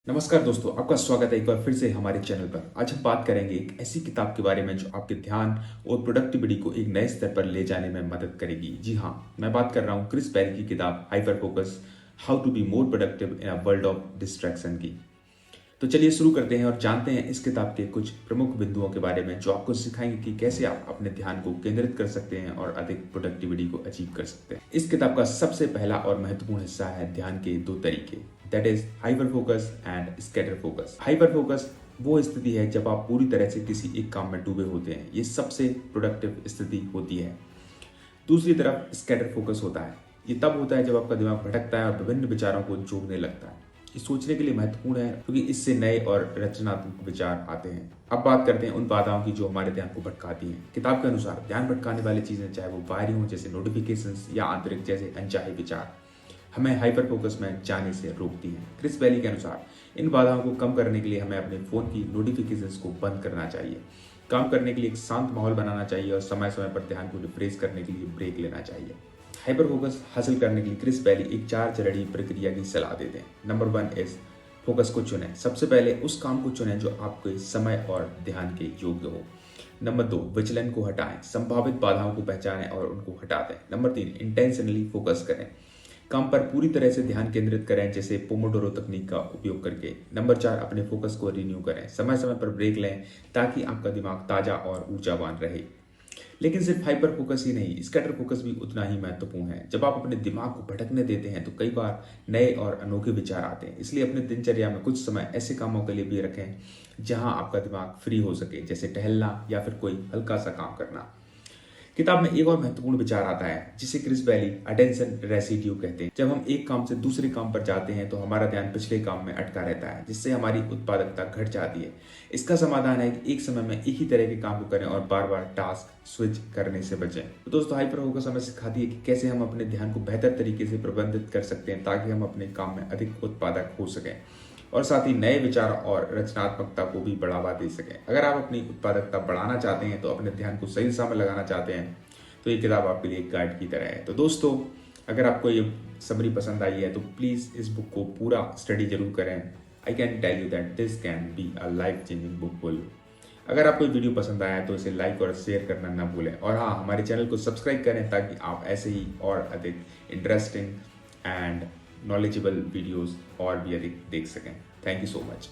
नमस्कार दोस्तों, आपका स्वागत है एक बार फिर से हमारे चैनल पर। आज हम बात करेंगे एक ऐसी किताब के बारे में जो आपके ध्यान और प्रोडक्टिविटी को एक नए स्तर पर ले जाने में मदद करेगी। जी हाँ, मैं बात कर रहा हूँ क्रिस बैरी की किताब hyperfocus, how to be more productive in a world of distraction की। तो चलिए शुरू करते हैं और जानते हैं इस किताब के कुछ प्रमुख बिंदुओं के बारे में जो आपको सिखाएंगे कि कैसे आप अपने ध्यान को केंद्रित कर सकते हैं और अधिक प्रोडक्टिविटी को अचीव कर सकते हैं। इस किताब का सबसे पहला और महत्वपूर्ण हिस्सा है ध्यान के दो तरीके, that is hyper focus and scatter focus. Hyper focus वो स्थिति है जब आप पूरी तरह से किसी एक काम में डूबे होते हैं। ये सबसे प्रोडक्टिव स्थिति होती है। दूसरी तरफ स्कैटर फोकस होता है। ये तब होता है जब आपका दिमाग भटकता है और विभिन्न विचारों को जोड़ने लगता है। ये सोचने के लिए महत्वपूर्ण है क्योंकि इससे नए और रचनात्मक विचार आते हैं। अब बात करते हैं उन बाधाओं की जो हमारे ध्यान को भटकाती हैं। किताब के अनुसार ध्यान भटकाने वाली चीजें, चाहे वो बाहरी हों जैसे नोटिफिकेशंस या आंतरिक जैसे अनचाहे विचार, हमें हाइपर फोकस में जाने से रोकती हैं। क्रिस बैली के अनुसार इन बाधाओं को कम करने के लिए हमें अपने फोन की नोटिफिकेशंस को बंद करना चाहिए, काम करने के लिए एक शांत माहौल बनाना चाहिए और समय समय पर ध्यान को रिफ्रेश करने के लिए ब्रेक लेना चाहिए। हाइपर फोकस हासिल करने के लिए क्रिस बैली एक 4 चरणीय प्रक्रिया की सलाह देते हैं। नंबर 1 इज फोकस को चुनें। सबसे पहले उस काम को चुनें जो आपके समय और ध्यान के योग्य हो। नंबर 2, विचलन को हटाएं। संभावित बाधाओं को पहचानें और उनको हटा दें। नंबर 3, इंटेंशनली फोकस करें। काम पर पूरी तरह से ध्यान केंद्रित करें, जैसे पोमोडोरो तकनीक का उपयोग करके। नंबर 4, अपने फोकस को रिन्यू करें। समय समय पर ब्रेक लें ताकि आपका दिमाग ताजा और ऊर्जावान रहे। लेकिन सिर्फ हाइपर फोकस ही नहीं, स्कैटर फोकस भी उतना ही महत्वपूर्ण है। जब आप अपने दिमाग को भटकने देते हैं तो कई बार नए और अनोखे विचार आते हैं। इसलिए अपने दिनचर्या में कुछ समय ऐसे कामों के लिए भी रखें जहां आपका दिमाग फ्री हो सके, जैसे टहलना या फिर कोई हल्का सा काम करना। किताब में एक और महत्वपूर्ण विचार आता है जिसे क्रिस बैली अटेंशन रेसिड्यू कहते हैं। जब हम एक काम से दूसरे काम पर जाते हैं तो हमारा ध्यान पिछले काम में अटका रहता है, जिससे हमारी उत्पादकता घट जाती है। इसका समाधान है कि एक समय में एक ही तरह के काम को करें और बार बार टास्क स्विच करने से बचें। तो दोस्तों, हाइपर फोकस हमें सिखाती है कि कैसे हम अपने ध्यान को बेहतर तरीके से प्रबंधित कर सकते हैं ताकि हम अपने काम में अधिक उत्पादक हो सकें और साथ ही नए विचार और रचनात्मकता को भी बढ़ावा दे सकें। अगर आप अपनी उत्पादकता बढ़ाना चाहते हैं तो अपने ध्यान को सही दिशा में लगाना चाहते हैं तो ये किताब आपके लिए एक गाइड की तरह है। तो दोस्तों, अगर आपको ये समरी पसंद आई है तो प्लीज़ इस बुक को पूरा स्टडी जरूर करें। I can tell you that this can be a life changing book for you. अगर आपको ये वीडियो पसंद आया है तो इसे लाइक और शेयर करना ना भूलें। और हाँ, हमारे चैनल को सब्सक्राइब करें ताकि आप ऐसे ही और अधिक इंटरेस्टिंग एंड नॉलेजेबल वीडियोस और भी अधिक देख सकें। Thank you so much.